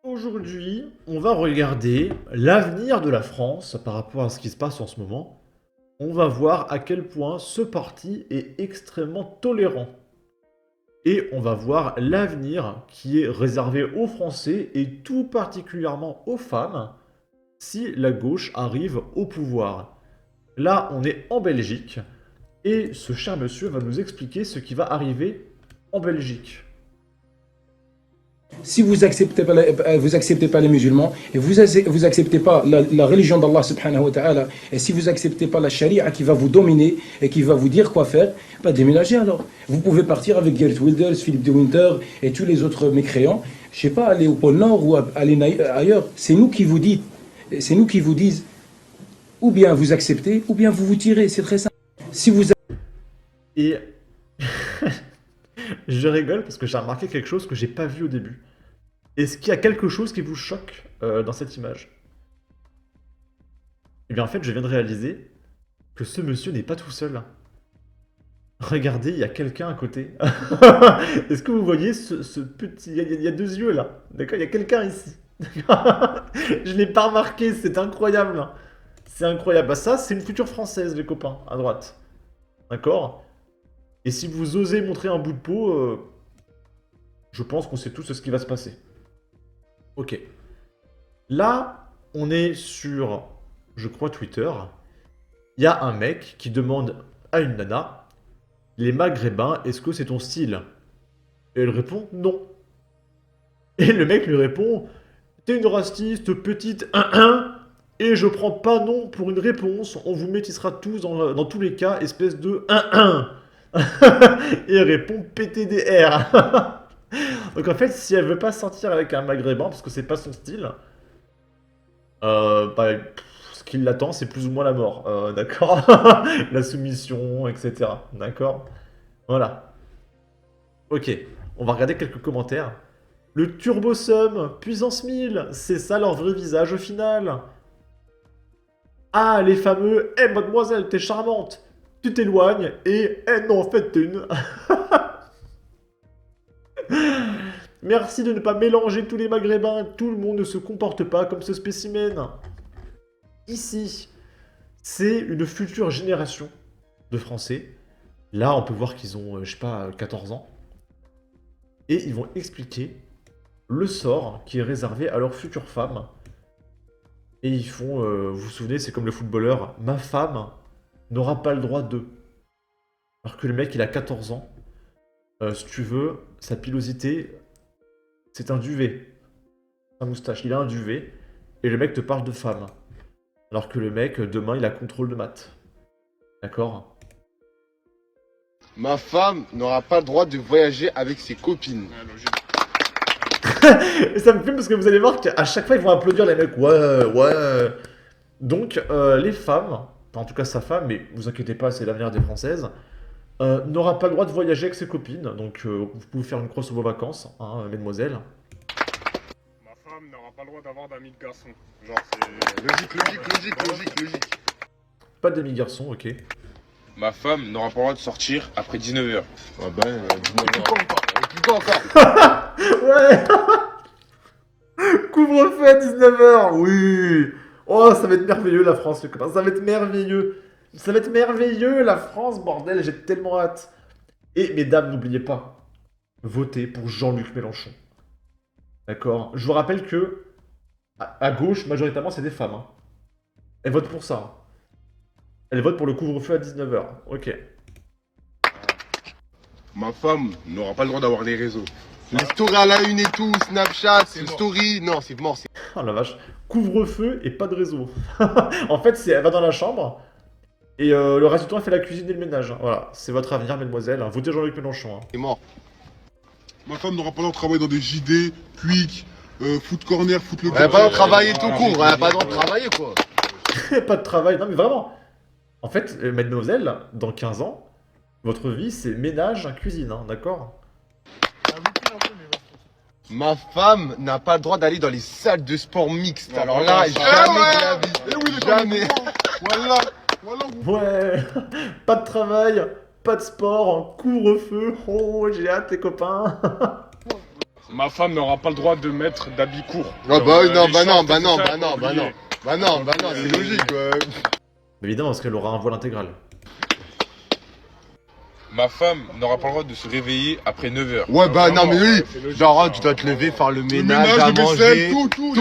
Aujourd'hui, on va regarder l'avenir de la France par rapport à ce qui se passe en ce moment. On va voir à quel point ce parti est extrêmement tolérant. Et on va voir l'avenir qui est réservé aux Français et tout particulièrement aux femmes si la gauche arrive au pouvoir. Là, on est en Belgique et ce cher monsieur va nous expliquer ce qui va arriver en Belgique. Si vous acceptez pas les musulmans, et vous acceptez pas la religion d'Allah subhanahu wa ta'ala, et si vous acceptez pas la charia qui va vous dominer et qui va vous dire quoi faire, bah déménagez alors. Vous pouvez partir avec Geert Wilders, Philippe de Winter et tous les autres mécréants, je sais pas, aller au pôle Nord ou aller ailleurs. C'est nous qui vous disent, ou bien vous acceptez, ou bien vous vous tirez, c'est très simple. Si vous Et je rigole parce que j'ai remarqué quelque chose que j'ai pas vu au début. Est-ce qu'il y a quelque chose qui vous choque dans cette image? Eh bien en fait, je viens de réaliser que ce monsieur n'est pas tout seul. Regardez, il y a quelqu'un à côté. Est-ce que vous voyez ce petit... Il y a deux yeux là. D'accord? Il y a quelqu'un ici. Je l'ai pas remarqué, c'est incroyable. C'est incroyable. Bah ça, c'est une future française, les copains, à droite. D'accord? Et si vous osez montrer un bout de peau, je pense qu'on sait tous ce qui va se passer. Ok. Là, on est sur, je crois, Twitter. Il y a un mec qui demande à une nana, les maghrébins, est-ce que c'est ton style? Et elle répond non. Et le mec lui répond, t'es une raciste, petite, et je prends pas non pour une réponse, on vous métissera tous dans tous les cas, espèce de Et elle répond PTDR. Donc en fait, si elle veut pas sortir avec un maghrébin, parce que c'est pas son style, bah, ce qui l'attend, c'est plus ou moins la mort, d'accord? La soumission, etc. D'accord? Voilà. Ok, on va regarder quelques commentaires. Le Turbo Sum, puissance 1000, c'est ça leur vrai visage au final. Ah, les fameux « Eh, mademoiselle, t'es charmante !» Tu t'éloignes et « Eh non, en fait, t'es une... » Merci de ne pas mélanger tous les maghrébins, tout le monde ne se comporte pas comme ce spécimen. Ici, c'est une future génération de Français. Là, on peut voir qu'ils ont, je sais pas, 14 ans. Et ils vont expliquer le sort qui est réservé à leurs futures femmes. Et ils font, vous vous souvenez, c'est comme le footballeur, ma femme n'aura pas le droit de. Alors que le mec, il a 14 ans. Si tu veux, sa pilosité, c'est un duvet. Sa moustache, il a un duvet. Et le mec te parle de femme. Alors que le mec, demain, il a contrôle de maths. D'accord? Ma femme n'aura pas le droit de voyager avec ses copines. Et ça me fume parce que vous allez voir qu'à chaque fois, ils vont applaudir les mecs. Ouais, ouais. Donc, les femmes, enfin, en tout cas sa femme, mais vous inquiétez pas, c'est l'avenir des Françaises, n'aura pas le droit de voyager avec ses copines. Donc, vous pouvez faire une croix sur vos vacances, hein, mesdemoiselles. Ma femme n'aura pas le droit d'avoir d'amis de garçons. Genre, c'est. Logique. Pas d'amis garçons, ok. Ma femme n'aura pas le droit de sortir après 19h. Ah ben, Plus quoi encore Ouais. Couvre-feu à 19h, oui. Oh, ça va être merveilleux la France, les copains. Ça va être merveilleux. Ça va être merveilleux la France, bordel. J'ai tellement hâte. Et mesdames, n'oubliez pas, votez pour Jean-Luc Mélenchon. D'accord? Je vous rappelle que à gauche, majoritairement, c'est des femmes. Hein. Elles votent pour ça. Hein. Elles votent pour le couvre-feu à 19h. Ok. ma femme n'aura pas le droit d'avoir des réseaux. Les stories à la une et tout, Snapchat, c'est story. Non, c'est mort. Oh la vache. Couvre-feu et pas de réseau. En fait, elle va dans la chambre. Et le reste du temps, elle fait la cuisine et le ménage. Hein. Voilà, c'est votre avenir, mesdemoiselles. Hein. Votez Jean-Luc Mélenchon. Hein. C'est mort. Ma femme n'aura pas le droit de travailler dans des JD, Quick, Foot Corner, Foot le Elle a pas le droit de travailler tout court, elle a pas le droit de travailler quoi. Pas de travail. Non, mais vraiment. En fait, mademoiselle, dans 15 ans, votre vie, c'est ménage, cuisine. Hein, d'accord? Ma femme n'a pas le droit d'aller dans les salles de sport mixtes. Alors là, jamais de la vie. Jamais. Voilà. Ouais. Pas de travail, pas de sport, couvre-feu. Oh, j'ai hâte, les copains. Ma femme n'aura pas le droit de mettre d'habits courts. Ah bah oui, non, les bah non, shorts, bah tout non, ça, bah faut non, bah oublier. non. Bah non, bah non, c'est logique. Évidemment, parce qu'elle aura un voile intégral. Ma femme n'aura pas le droit de se réveiller après 9h. Ouais, bah non, Vraiment, mais oui. c'est logique, Genre, ça. tu dois te lever, faire le Le ménage, ménage, à le vaisselle, manger. tout.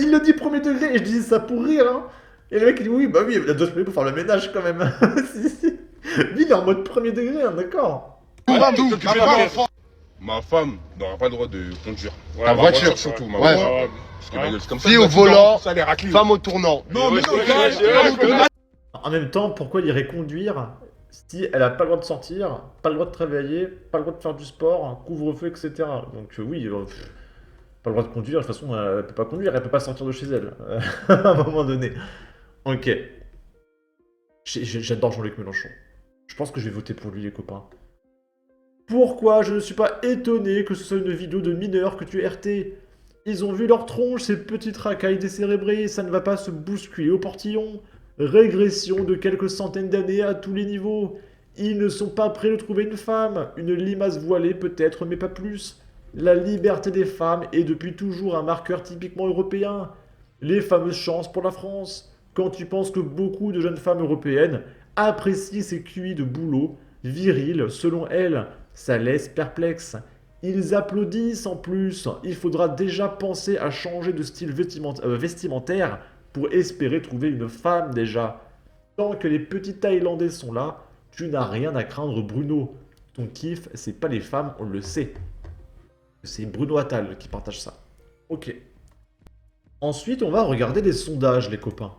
Il le dit premier degré et je disais ça pour rire, hein. Et le mec il dit oui, bah oui, elle doit se lever pour faire le ménage quand même. Si, si. Lui il est en mode premier degré, hein, d'accord. Tout, Tu ma fais femme. la Enfant. Ma femme n'aura pas le droit de conduire. Ouais, Ta ma voiture, surtout, ma Ouais. voiture. Parce que ma gueule, c'est comme ça. Fille au volant, Ça les raclés. femme au tournant. Non, mais En même temps, pourquoi il irait conduire si elle a pas le droit de sortir, pas le droit de travailler, pas le droit de faire du sport, couvre-feu, etc. Donc oui, pas le droit de conduire, de toute façon elle peut pas conduire, elle peut pas sortir de chez elle, à un moment donné. Ok. J'adore Jean-Luc Mélenchon. Je pense que je vais voter pour lui les copains. Pourquoi je ne suis pas étonné que ce soit une vidéo de mineurs que tu RT? Ils ont vu leur tronche, ces petites racailles décérébrées, ça ne va pas se bousculer au portillon. Régression de quelques centaines d'années à tous les niveaux. Ils ne sont pas prêts de trouver une femme, une limace voilée peut-être, mais pas plus. La liberté des femmes est depuis toujours un marqueur typiquement européen. Les fameuses chances pour la France. Quand tu penses que beaucoup de jeunes femmes européennes apprécient ces QI de boulot, virils selon elles, ça laisse perplexe. Ils applaudissent en plus. Il faudra déjà penser à changer de style vestimentaire pour espérer trouver une femme déjà. Tant que les petits Thaïlandais sont là, tu n'as rien à craindre Bruno. Ton kiff, c'est pas les femmes, on le sait. C'est Bruno Attal qui partage ça. Ok. Ensuite, on va regarder les sondages, les copains.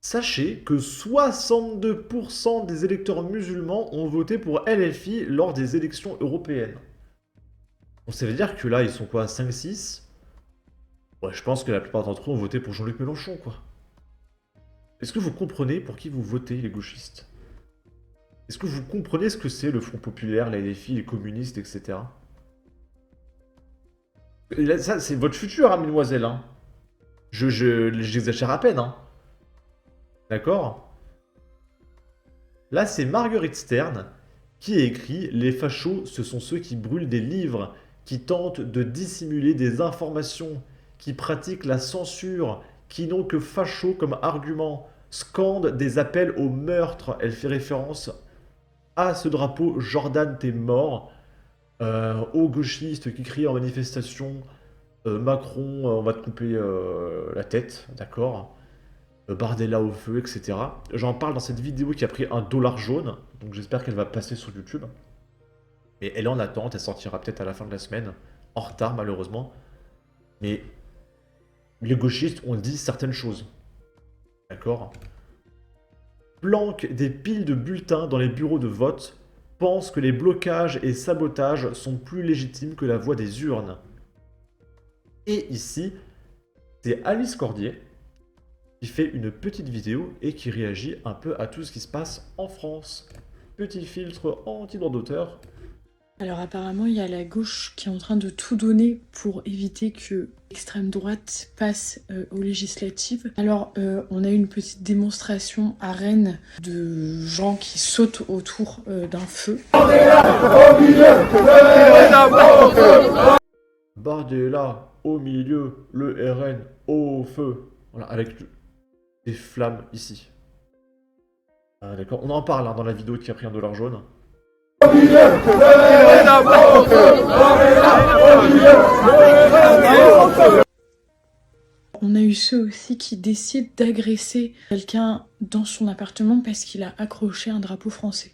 Sachez que 62% des électeurs musulmans ont voté pour LFI lors des élections européennes. Donc ça veut dire que là, ils sont quoi, 5-6 ? Ouais, je pense que la plupart d'entre eux ont voté pour Jean-Luc Mélenchon, quoi. Est-ce que vous comprenez pour qui vous votez, les gauchistes? Est-ce que vous comprenez ce que c'est le Front Populaire, la LFI, les communistes, etc. Et là, ça, c'est votre futur, hein, mesdemoiselles, hein. J'exagère à peine, hein. D'accord? Là, c'est Marguerite Stern qui a écrit « Les fachos, ce sont ceux qui brûlent des livres, qui tentent de dissimuler des informations, qui pratiquent la censure, qui n'ont que facho comme argument, scandent des appels au meurtre. » Elle fait référence à ce drapeau « Jordan, t'es mort », aux gauchistes qui crient en manifestation « Macron, on va te couper la tête », d'accord, Bardella au feu, etc. J'en parle dans cette vidéo qui a pris $1 jaune, donc j'espère qu'elle va passer sur YouTube. Et elle est en attente, elle sortira peut-être à la fin de la semaine, en retard malheureusement. Mais les gauchistes ont dit certaines choses. D'accord? Planquent des piles de bulletins dans les bureaux de vote, pensent que les blocages et sabotages sont plus légitimes que la voix des urnes. Et ici, c'est Alice Cordier qui fait une petite vidéo et qui réagit un peu à tout ce qui se passe en France. Petit filtre anti-droit d'auteur. Alors apparemment, il y a la gauche qui est en train de tout donner pour éviter que l'extrême droite passe aux législatives. Alors, on a eu une petite démonstration à Rennes de gens qui sautent autour d'un feu. Bardella au milieu, le RN au feu. Voilà, avec des flammes ici. Ah, d'accord, on en parle hein, dans la vidéo qui a pris $1 jaune. On a eu ceux aussi qui décident d'agresser quelqu'un dans son appartement parce qu'il a accroché un drapeau français.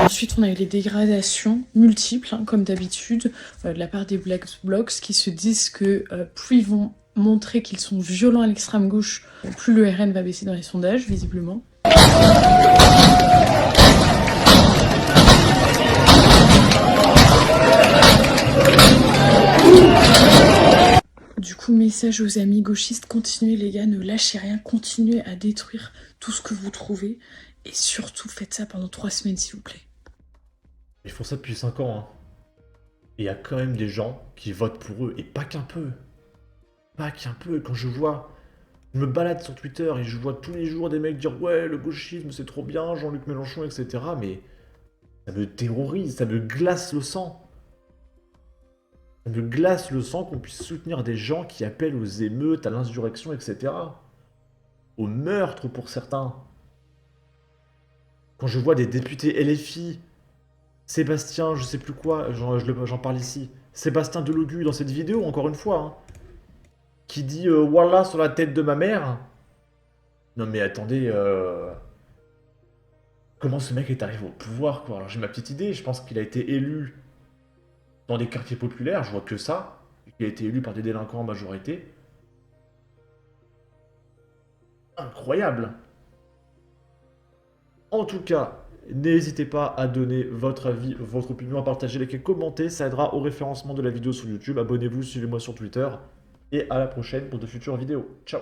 Ensuite, on a eu les dégradations multiples, hein, comme d'habitude, de la part des Black Blocs qui se disent que plus ils vont montrer qu'ils sont violents à l'extrême gauche, plus le RN va baisser dans les sondages, visiblement. Du coup, message aux amis gauchistes, continuez les gars, ne lâchez rien, continuez à détruire tout ce que vous trouvez, et surtout faites ça pendant 3 semaines s'il vous plaît. Ils font ça depuis 5 ans, hein. Et il y a quand même des gens qui votent pour eux, et pas qu'un peu. Pas qu'un peu. Quand je vois... Je me balade sur Twitter et je vois tous les jours des mecs dire « Ouais, le gauchisme, c'est trop bien, Jean-Luc Mélenchon, etc. » Mais ça me terrorise, ça me glace le sang. Ça me glace le sang qu'on puisse soutenir des gens qui appellent aux émeutes, à l'insurrection, etc. Au meurtre pour certains. Quand je vois des députés LFI, Sébastien, je sais plus quoi, j'en parle ici, Sébastien Delogu dans cette vidéo, encore une fois, hein, qui dit Wallah sur la tête de ma mère. Non mais attendez, comment ce mec est arrivé au pouvoir, quoi? Alors j'ai ma petite idée, je pense qu'il a été élu dans des quartiers populaires, je vois que ça, qu'il a été élu par des délinquants en majorité. Incroyable. En tout cas, n'hésitez pas à donner votre avis, votre opinion, à partager, liker, commenter, ça aidera au référencement de la vidéo sur YouTube. Abonnez-vous, suivez-moi sur Twitter, et à la prochaine pour de futures vidéos. Ciao.